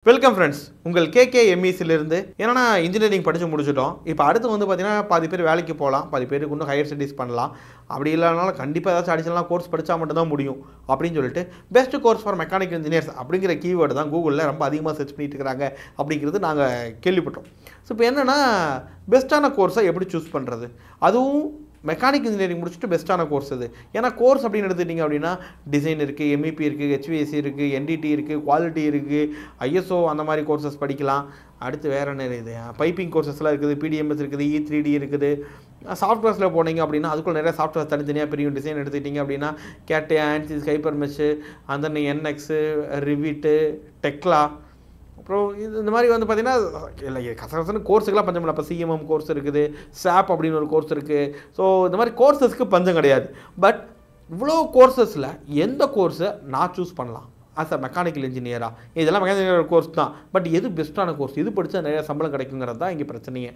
Welcome friends, உங்கள் KKMEஸிலிருந்து. ஏன்னா engineering படித்து முடிச்சிட்டோம். இப்போ அடுத்து வந்து பார்த்தீங்கன்னா பாதி பேர் வேலைக்கு போகலாம், பாதி பேருக்கு இன்னும் ஹையர் ஸ்டடீஸ் பண்ணலாம். அப்படி இல்லைனாலும் கண்டிப்பாக ஏதாச்சும் அடிஷனலாக கோர்ஸ் படித்தா மட்டும் தான் முடியும் அப்படின்னு சொல்லிட்டு best course for mechanical engineers அப்படிங்கிற கீவேர்டு தான் கூகுளில் ரொம்ப அதிகமாக சர்ச் பண்ணிட்டு இருக்கிறாங்க அப்படிங்கிறது நாங்கள் கேள்விப்பட்டோம். ஸோ இப்போ என்னென்னா பெஸ்ட்டான கோர்ஸை எப்படி சூஸ் பண்ணுறது, அதுவும் மெக்கானிக் இன்ஜினியரிங் முடிச்சுட்டு பெஸ்ட்டான கோர்ஸ் இது. ஏன்னா கோர்ஸ் அப்படின்னு எடுத்துக்கிட்டிங்க அப்படின்னா டிசைன் இருக்குது, MEP இருக்குது, HVAC இருக்குது, NDT இருக்குது, குவாலிட்டி இருக்குது, ISO அந்த மாதிரி கோர்சஸ் படிக்கலாம். அடுத்து வேறு என்ன இருக்குது, பைப்பிங் கோர்சஸ்லாம் இருக்குது, PDMS இருக்குது, E3D இருக்குது. சாஃப்ட்வேர்ஸில் போனீங்க அப்படின்னா அதுக்குள்ள நிறைய சாஃப்ட்வேர் தனித்தனியாக பிரியும். டிசைன் எடுத்துக்கிட்டிங்க அப்படின்னா கேட், ANSYS, ஹைப்பர் மெஷ், அந்த NX, ரிவிட்டு, டெக்லா, அப்புறம் இந்த மாதிரி வந்து பார்த்திங்கன்னா இல்லை கசகசன்னு கோர்ஸுக்கெல்லாம் பஞ்சம் இல்லை. அப்போ CMM கோர்ஸ் இருக்குது, SAP அப்படின்னு ஒரு கோர்ஸ் இருக்குது. ஸோ இந்த மாதிரி கோர்ஸஸ்க்கு பஞ்சம் கிடையாது. பட் இவ்வளோ கோர்சஸில் எந்த கோர்ஸை நான் சூஸ் பண்ணலாம் ஆஸ் அ மெக்கானிக்கல் இன்ஜினியராக? இதெல்லாம் மெக்கானிக்கல் கோர்ஸ் தான், பட் எது பெஸ்ட்டான கோர்ஸ், இது படித்தா நிறைய சம்பளம் கிடைக்குங்கிறது தான் இங்கே பிரச்சனையே.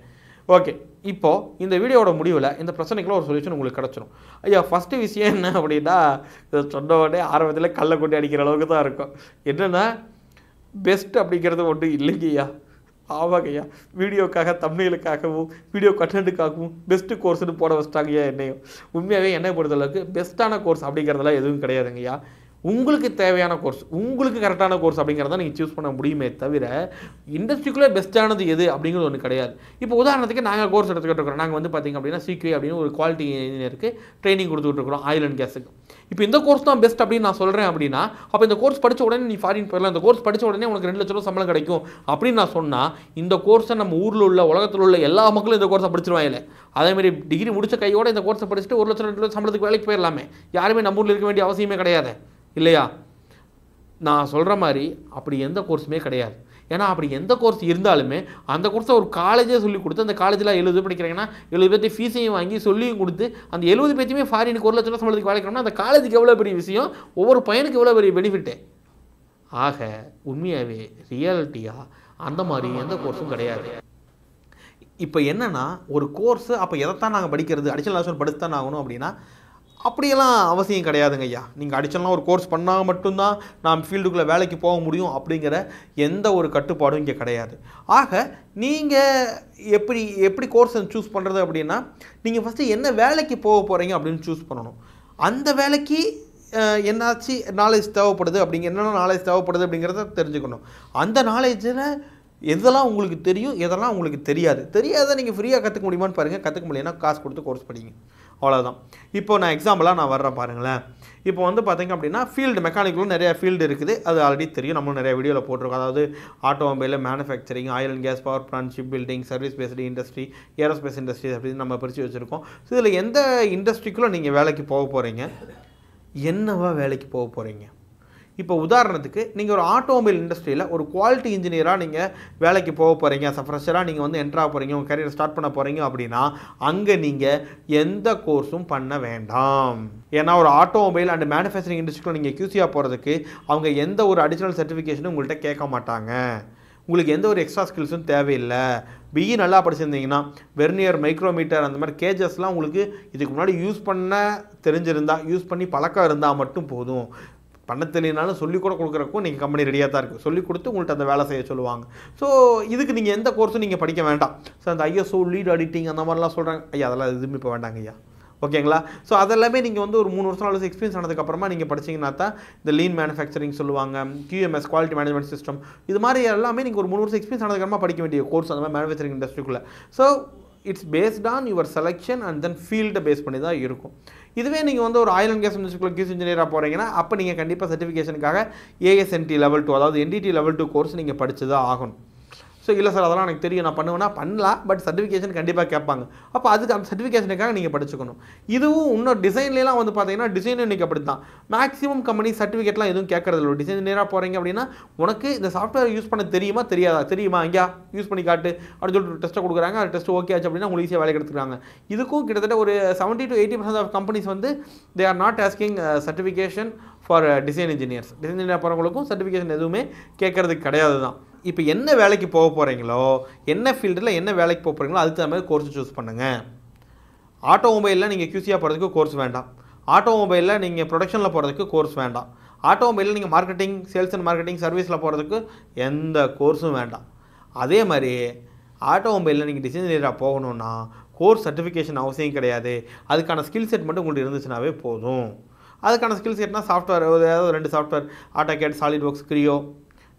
ஓகே, இப்போது இந்த வீடியோட முடிவில் இந்த பிரச்சனைக்குள்ள ஒரு சொல்யூஷன் உங்களுக்கு கிடச்சிரும். ஐயா, ஃபஸ்ட்டு விஷயம் என்ன அப்படின்னா, சொன்ன உடனே ஆரம்பத்தில் கல்லை கொண்டு அடிக்கிற அளவுக்கு தான் இருக்கும். என்னென்னா பெஸ்ட் அப்படிங்கிறது ஒன்றும் இல்லைங்கய்யா. ஆமாங்கய்யா, வீடியோக்காக தம்ப்நெயிலுக்காகவும் வீடியோ கண்டென்ட்டுக்காகவும் பெஸ்ட்டு கோர்ஸ்னு போட வச்சிட்டாங்கய்யா என்னையும். உண்மையாகவே என்னை பொறுத்தளவுக்கு பெஸ்ட்டான கோர்ஸ் அப்படிங்கிறதெல்லாம் எதுவும் கிடையாதுங்கய்யா. உங்களுக்கு தேவையான கோர்ஸ், உங்களுக்கு கரெக்டான கோர்ஸ் அப்படிங்கிறத நீங்கள் சூஸ் பண்ண முடியுமே தவிர இண்டஸ்ட்ரிக்குள்ளே பெஸ்ட்டானது எது அப்படிங்கிறது ஒன்று கிடையாது. இப்போ உதாரணத்துக்கு நாங்கள் கோர்ஸ் எடுத்துக்கிட்டு இருக்கிறோம். நாங்கள் வந்து பார்த்திங்க அப்படின்னா CQA அப்படின்னு ஒரு குவாலிட்டி இன்ஜினியருக்கு ட்ரைனிங் கொடுத்துட்டு இருக்கிறோம், ஆயில் அண்ட் கேஸுக்கு. இப்போ இந்த கோர்ஸ் தான் பெஸ்ட் அப்படின்னு நான் சொல்கிறேன் அப்படின்னா, அப்போ இந்த கோர்ஸ் படித்த உடனே நீ ஃபாரின் போயிடலாம், இந்த கோர்ஸ் படித்த உடனே உனக்கு 2 லட்ச ரூபா சம்பளம் கிடைக்கும் அப்படின்னு நான் சொன்னால், இந்த கோர்ஸை நம்ம ஊரில் உள்ள உலகத்தில் உள்ள எல்லா மக்களும் இந்த கோர்ஸை படிச்சிருவாங்க. அதேமாதிரி டிகிரி முடித்த கையோட இந்த கோர்ஸை படிச்சுட்டு 1 லட்சம் 2 லட்சம் சம்பளத்துக்கு வேலைக்கு போயிடலாமே. யாருமே நம்ம ஊரில் இருக்க வேண்டிய அவசியமே கிடையாது இல்லையா? நான் சொல்கிற மாதிரி அப்படி எந்த கோர்ஸுமே கிடையாது. ஏன்னா அப்படி எந்த கோர்ஸ் இருந்தாலுமே அந்த கோர்ஸை ஒரு காலேஜே சொல்லி கொடுத்து, அந்த காலேஜில் 70 பேர் படிக்கிறாங்கன்னா 70 பேர்த்து ஃபீஸையும் வாங்கி சொல்லியும் கொடுத்து அந்த 70 பேர்த்தையுமே ஃபாரினுக்கு 1 லட்ச ரூபா சம்பளத்துக்கு வேலைக்கணும்னா அந்த காலேஜுக்கு எவ்வளோ பெரிய விஷயம், ஒவ்வொரு பையனுக்கு எவ்வளோ பெரிய பெனிஃபிட்டு. ஆக உண்மையாகவே ரியாலிட்டியாக அந்த மாதிரி எந்த கோர்ஸும் கிடையாது. இப்போ என்னென்னா ஒரு கோர்ஸு அப்போ எதைத்தான் நாங்கள் படிக்கிறது, அடிஷனல் ஆப்ஷன் படித்து தான் ஆகணும் அப்படின்னா அப்படியெல்லாம் அவசியம் கிடையாதுங்க ஐயா. நீங்கள் அடிஷனலாக ஒரு கோர்ஸ் பண்ணால் மட்டும்தான் நாம் ஃபீல்டுக்குள்ளே வேலைக்கு போக முடியும் அப்படிங்கிற எந்த ஒரு கட்டுப்பாடும் இங்கே கிடையாது. ஆக நீங்கள் எப்படி கோர்ஸை சூஸ் பண்ணுறது அப்படின்னா, நீங்கள் ஃபஸ்ட்டு என்ன வேலைக்கு போக போகிறீங்க அப்படின்னு சூஸ் பண்ணணும். அந்த வேலைக்கு என்னாச்சு நாலேஜ் தேவைப்படுது என்னென்ன நாலேஜ் தேவைப்படுது அப்படிங்கிறத தெரிஞ்சுக்கணும். அந்த நாலேஜில் எதெல்லாம் உங்களுக்கு தெரியும், எதெல்லாம் உங்களுக்கு தெரியாத நீங்கள் ஃப்ரீயாக கற்றுக்க முடியுமான்னு பாருங்கள். கற்றுக்க முடியும்னா காசு கொடுத்து கோர்ஸ் படிங்க, அவ்வளோதான். இப்போ நான் எக்ஸாம்பிளாக நான் வர்றேன் பாருங்களேன். இப்போ வந்து பார்த்திங்க அப்படின்னா ஃபீல்டு மெக்கானிக்கலும் நிறையா ஃபீல்டு இருக்குது, அது ஆல்ரெடி தெரியும், நம்மளும் நிறைய வீடியோவில் போட்டிருக்கோம். அதாவது automobile, manufacturing, oil and gas, power plant, ship building, service based industry, aerospace industry அப்படின்னு நம்ம பிரித்து வச்சுருக்கோம். ஸோ இதில் எந்த இண்டஸ்ட்ரிக்குள்ளே நீங்கள் வேலைக்கு போக போகிறீங்க, என்னவா வேலைக்கு போக போகிறீங்க? இப்போ உதாரணத்துக்கு நீங்கள் ஒரு ஆட்டோமொபைல் இண்டஸ்ட்ரியில் ஒரு குவாலிட்டி இன்ஜினியராக நீங்கள் வேலைக்கு போக போகிறீங்க, ஃப்ரெஷராக நீங்கள் வந்து என்ட்ராக போகிறீங்க, உங்கள் கரியர் ஸ்டார்ட் பண்ண போகிறீங்க அப்படின்னா அங்கே நீங்கள் எந்த கோர்ஸும் பண்ண வேண்டாம். ஏன்னா ஒரு ஆட்டோமொபைல் அண்ட் மேனுஃபேக்சரிங் இண்டஸ்ட்ரிக்குள்ள நீங்கள் QCயாக போகிறதுக்கு அவங்க எந்த ஒரு அடிஷ்னல் சர்டிஃபிகேஷனும் உங்கள்கிட்ட கேட்க மாட்டாங்க. உங்களுக்கு எந்த ஒரு எக்ஸ்ட்ரா ஸ்கில்ஸும் தேவையில்லை. BE நல்லா படிச்சிருந்தீங்கன்னா வெர்னியர், மைக்ரோமீட்டர், அந்த மாதிரி கேஜஸ்லாம் உங்களுக்கு இதுக்கு முன்னாடி யூஸ் பண்ணி பழக்கம் இருந்தால் மட்டும் போதும். பண்ண தெரியலனாலும் சொல்லிக் கூட கொடுக்குறக்கும் நீங்கள் கம்பெனி ரெடியாக தான் இருக்குது. சொல்லிக் கொடுத்து உங்கள்கிட்ட அந்த வேலை செய்ய சொல்லுவாங்க. ஸோ இதுக்கு நீங்கள் எந்த கோர்ஸும் நீங்கள் படிக்க வேண்டாம். ஸோ அந்த ISO, லீட் எடிட்டிங் அந்த மாதிரிலாம் சொல்கிறாங்க ஐயா, அதெல்லாம் எதுவுமே இப்போ வேண்டாங்க ஐயா. ஓகேங்களா? ஸோ அதெல்லாமே நீங்கள் வந்து ஒரு 3 வருஷம் 4 வருஷம் எக்ஸ்பீரியன்ஸ் ஆனதுக்கப்புறமா நீங்கள் படிச்சிங்கன்னா தான் இந்த லீன் மேனுஃபேக்சரிங் சொல்லுவாங்க, QMS, குவாலிட்டி மேனேஜ்மெண்ட் சிஸ்டம், இது மாதிரி எல்லாமே நீங்கள் ஒரு 3 வருஷம் எக்ஸ்பீரியன்ஸ் ஆனதுக்கப்புறமா படிக்க வேண்டிய கோர்ஸ் அந்த மாதிரி மேனுஃபேக்சரிங் இண்டஸ்ட்ரிக்குள்ளே. So it's based on your selection and then ஃபீல்டை பேஸ் பண்ணி தான் இருக்கும். இதுவே நீங்கள் வந்து ஒரு ஆயில் அண்ட் கேஸ் இண்டஸ்ட்ரிக்குள்ள QC இன்ஜினியராக போகிறீங்கன்னா அப்போ நீங்கள் கண்டிப்பாக சர்டிஃபிகேஷனுக்காக ASNT லெவல் 2 அதாவது NDT லெவல் 2 கோர்ஸ் நீங்கள் படித்து தான் ஆகணும். ஸோ இல்லை சார் அதெல்லாம் எனக்கு தெரியும், நான் பண்ணுவேன்னா பண்ணலாம், பட் சர்டிஃபிகேஷன் கண்டிப்பாக கேட்பாங்க. அப்போ அதுக்கு அந்த சர்டிஃபிகேஷனுக்காக நீங்கள் படிச்சுக்கணும். இதுவும் இன்னும் டிசைன்லாம் வந்து பார்த்தீங்கன்னா டிசைன் இன்றைக்கி அப்படி தான். மேக்ஸிமம் கம்பெனி சர்டிஃபிகேட்லாம் எதுவும் கேட்கறது இல்லை. டிசைன் இன்ஜினியராக போகிறீங்க அப்படின்னா உனக்கு இந்த சாஃப்ட்வேர் யூஸ் பண்ண தெரியுமா தெரியுமா இங்கே யூஸ் பண்ணி காட்டு அப்படின்னு சொல்லிட்டு டெஸ்ட்டை கொடுக்குறாங்க. அந்த டெஸ்ட் ஓகே ஆச்சு அப்படின்னா உங்களுக்கு ஈஸியாக வேலை எடுத்துக்கிறாங்க. இதுக்கும் கிட்டத்தட்ட ஒரு 70 to 80% ஆஃப் கம்பெனிஸ் வந்து they are not asking certification for design engineers. Design engineer போகிறவங்களுக்கும் சர்டிஃபிகேஷன் எதுவுமே கேட்கறது கிடையாது தான். இப்போ என்ன வேலைக்கு போக போகிறீங்களோ, என்ன ஃபீல்டில் என்ன வேலைக்கு போக போகிறீங்களோ அதுக்கு தகுந்த மாதிரி கோர்ஸ் சூஸ் பண்ணுங்கள். ஆட்டோமொபைலில் நீங்கள் QCயாக போகிறதுக்கு கோர்ஸ் வேண்டாம். ஆட்டோமொபைலில் நீங்கள் ப்ரொடக்ஷனில் போகிறதுக்கு கோர்ஸ் வேண்டாம். ஆட்டோமொபைலில் நீங்கள் மார்க்கெட்டிங், சேல்ஸ் அண்ட் மார்க்கெட்டிங், சர்வீஸில் போகிறதுக்கு எந்த கோர்ஸும் வேண்டாம். அதே மாதிரி ஆட்டோமொபைலில் நீங்கள் டிசைன் இன்ஜினியராக போகணுன்னா கோர்ஸ் சர்டிஃபிகேஷன் அவசியம் கிடையாது. அதுக்கான ஸ்கில் செட் மட்டும் உங்களுக்கு இருந்துச்சுனாவே போதும். அதுக்கான ஸ்கில் செட்னால் சாஃப்ட்வேர் ஏதாவது 2 சாஃப்ட்வேர், ஆட்டோகேட், சாலிட்வொர்க்ஸ், கிரியோ,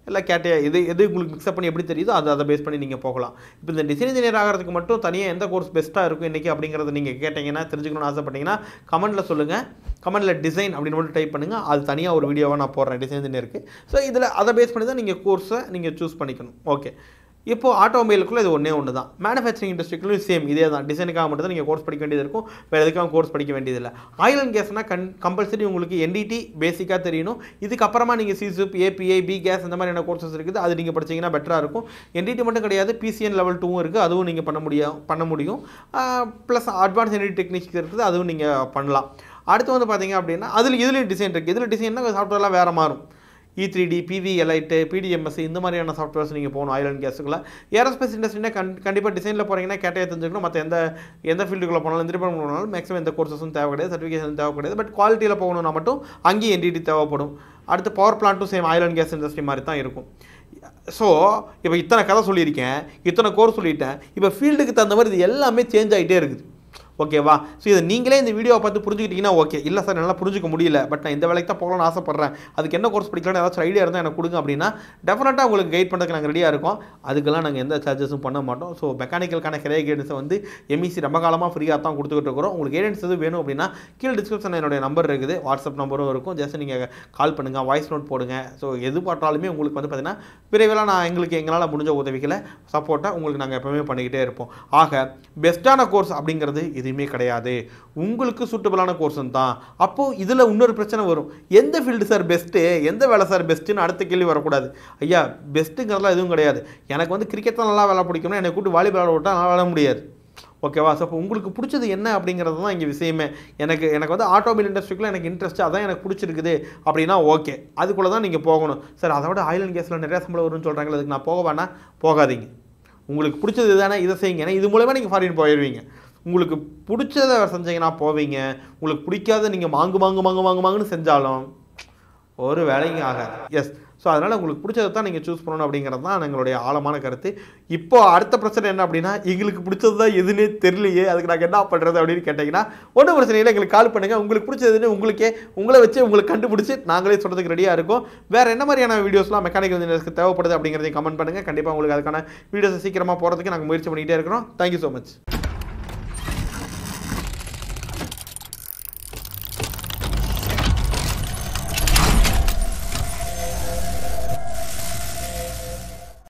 இல்லை கேட்டியா, எது உங்களுக்கு மிக்ஸ்அப் பண்ணி எப்படி தெரியுதோ அதை பேஸ் பண்ணி நீங்கள் போகலாம். இப்போ இந்த டிசைன் இன்ஜினியர் ஆகிறதுக்கு மட்டும் தனியாக எந்த கோர்ஸ் பெஸ்ட்டாக இருக்கும் இன்றைக்கி அப்படிங்கிறத நீங்கள் கேட்டிங்கன்னா, தெரிஞ்சுக்கணும்னு ஆசைப்பட்டீங்கன்னா கமெண்ட்டில் சொல்லுங்கள். கமெண்ட்டில் டிசைன் அப்படின்னு மட்டும் டைப் பண்ணுங்கள். அது தனியாக ஒரு வீடியோவாக நான் போடுறேன் டிசைன் இன்ஜினியருக்கு. ஸோ இதில் அதை பேஸ் பண்ணி தான் நீங்கள் கோர்ஸை நீங்கள் சூஸ் பண்ணிக்கணும். ஓகே, இப்போது ஆட்டோமொபைலுக்குள்ளே இது ஒன்று தான். மேனுஃபேக்சரிங் இண்டஸ்ட்ரிக்குள்ளே சேம் இதே தான். டிசைனுக்காக மட்டும் தான் நீங்கள் கோர்ஸ் படிக்க வேண்டியது இருக்கும். வேறு எதுக்காக கோர்ஸ் படிக்க வேண்டியதில்லை. ஆயில் அண்ட் கேஸ்னால் கம்பல்சரி உங்களுக்கு என்டிடி பேசிக்காக தெரியணும். இதுக்கப்புறமா நீங்கள் சிசுப், ஏபிஐ, பி கேஸ் இந்த மாதிரியான கோர்சஸ் இருக்குது. அது நீங்கள் படிச்சிங்கன்னா பெட்டராக இருக்கும். என்டிடி மட்டும் கிடையாது, பிசிஎன் லெவல் 2 இருக்குது. அதுவும் நீங்கள் பண்ண முடியும். ப்ளஸ் அட்வான்ஸ் என்டிடி டெக்னிக்ஸ் இருக்குது. அதுவும் நீங்கள் பண்ணலாம். அடுத்து வந்து பார்த்தீங்க அப்படின்னா இதுலேயும் டிசைன் இருக்குது. இதில் டிசைன்னா சாஃப்ட்வேர்லாம் வேறு மாறும். E3D, PV எலைட்டு, PDMS இந்த மாதிரியான சாஃப்ட்வேர்ஸ் நீங்கள் போகணும் ஆயில் அண்ட் கேஸுக்குள்ள. ஏரோஸ்பேஸ் இண்டஸ்ட்ரினா கண்டிப்பாக டிசைனில் போகிறீங்கன்னா கேட்டையாக தெரிஞ்சுக்கணும். மற்ற எந்த ஃபீல்டுக்குள்ளே போனாலும் எந்த டிபார்ட்மெண்ட் போனாலும் மேக்ஸிமம் எந்த கோர்சஸும் தேவை கிடையாது, சர்டிஃபிகேஷன் தேவை கிடையாது. பட் குவாலிட்டியில் போகணும்னா மட்டும் அங்கேயும் என்டிடி தேவைப்படும். அடுத்து பவர் பிளான்ட்டும் same oil and gas industry மாதிரி தான் இருக்கும். ஸோ இப்போ இத்தனை கதை சொல்லியிருக்கேன், இத்தனை கோர்ஸ் சொல்லிட்டேன். இப்போ ஃபீல்டுக்கு தகுந்த மாதிரி இது எல்லாமே சேஞ்ச் ஆகிட்டே இருக்குது. ஓகேவா? ஸோ இதை நீங்களே இந்த வீடியோவை பார்த்து புரிஞ்சுக்கிட்டீங்கன்னா ஓகே. இல்லை சார் நல்லா புரிஞ்சிக்க முடியல, பட் நான் இந்த வேலைக்கு தான் போகலான்னு ஆசைப்பட்றேன், அதுக்கு என்ன கோர்ஸ் படிக்கலாம்னு ஏதாச்சும் ஐடியா இருந்தால் எனக்கு கொடுங்க அப்படின்னா டெஃபினட்டாக உங்களுக்கு கைட் பண்ணுறதுக்கு நாங்கள் ரெடியாக இருக்கோம். அதுக்கெல்லாம் நாங்கள் எந்த சார்ஜஸும் பண்ண மாட்டோம். ஸோ மெக்கானிக்கலுக்கான கரியர் கைடன்ஸை வந்து MEC ரொம்ப காலமாக ஃப்ரீயாக தான் கொடுத்துக்கிட்டு இருக்கிறோம். உங்களுக்கு கைடன்ஸ் எதுவும் வேணும் அப்படின்னா கீழே டிஸ்கிரிப்ஷனில் என்னுடைய நம்பர் இருக்குது, வாட்ஸ்அப் நம்பரும் இருக்கும். ஜஸ்ட் நீங்கள் கால் பண்ணுங்கள், வாய்ஸ் நோட் போடுங்க. ஸோ எது பார்த்தாலுமே உங்களுக்கு வந்து பார்த்தீங்கன்னா விரைவில் நான் எங்களால் முடிஞ்ச உதவிகளை சப்போர்ட்டாக உங்களுக்கு நாங்கள் எப்போவுமே பண்ணிக்கிட்டே இருப்போம். ஆக பெஸ்ட்டான கோர்ஸ் அப்படிங்கிறது எதுவுமே கிடையாது. உங்களுக்கு சூட்டபிளான கோர்ஸ் தான். அப்போது இதில் இன்னொரு பிரச்சனை வரும். எந்த ஃபீல்டு சார் பெஸ்ட்டு, எந்த வேலை சார் பெஸ்ட்டுன்னு அடுத்த கேள்வி வரக்கூடாது. ஐயா, பெஸ்ட்டுங்கிறதுலாம் எதுவும் கிடையாது. எனக்கு வந்து கிரிக்கெட் தான் நல்லா வேலை பிடிக்கணும், எனக்கு கூட்டு வாலிபால் விட்டால் நல்லா விளாட முடியாது. ஓகேவா? ஸோ அப்போ உங்களுக்கு பிடிச்சது என்ன அப்படிங்கிறது தான் இங்கே விஷயமே. எனக்கு வந்து ஆட்டோமொபைல் இண்டஸ்ட்ரிக்குள்ளே எனக்கு இன்ட்ரெஸ்ட்டு, அதான் எனக்கு பிடிச்சிருக்குது அப்படின்னா ஓகே, அதுக்குள்ளே தான் நீங்கள் போகணும். சார் அதை விட ஆயில் அண்ட் கேஸில் நிறையா சம்பளம் வரும்னு சொல்கிறாங்களே, அதுக்கு நான் போக வேணா, போகாதீங்க. உங்களுக்கு பிடிச்சது தானே, இதை செய்யுங்க. ஏன்னா இது மூலமாக நீங்கள் ஃபாரின் போயிடுவீங்க. உங்களுக்கு பிடிச்சதை செஞ்சீங்கன்னா போவீங்க. உங்களுக்கு பிடிக்காத நீங்கள் மாங்குன்னு செஞ்சாலும் ஒரு வேலைக்கு ஆகாது. எஸ், ஸோ அதனால் உங்களுக்கு பிடிச்சதை தான் நீங்கள் சூஸ் பண்ணணும் அப்படிங்கிறது தான் எங்களுடைய ஆழமான கருத்து. இப்போது அடுத்த பிரச்சனை என்ன அப்படின்னா, எங்களுக்கு பிடிச்சது தான் எதுன்னே தெரியலையே, அதுக்கு நாங்கள் என்ன பண்ணுறது அப்படின்னு கேட்டிங்கன்னா ஒன்றும் பிரச்சனை இல்லை, எங்களுக்கு கால் பண்ணுங்கள். உங்களுக்கு பிடிச்சதுன்னு உங்களை வச்சு உங்களுக்கு கண்டுபிடிச்சி நாங்களே சொல்கிறதுக்கு ரெடியாக இருக்கும். வேறு என்ன மாதிரியான வீடியோஸ்லாம் மெக்கானிக்கல் இன்ஜினியர்ஸ்க்கு தேவைப்படுது அப்படிங்கிறதையும் கமெண்ட் பண்ணுங்கள். கண்டிப்பாக உங்களுக்கு அதுக்கான வீடியோஸை சீக்கிரமாக போகிறதுக்கு நாங்கள் முயற்சி பண்ணிகிட்டே இருக்கிறோம். Thank you so much.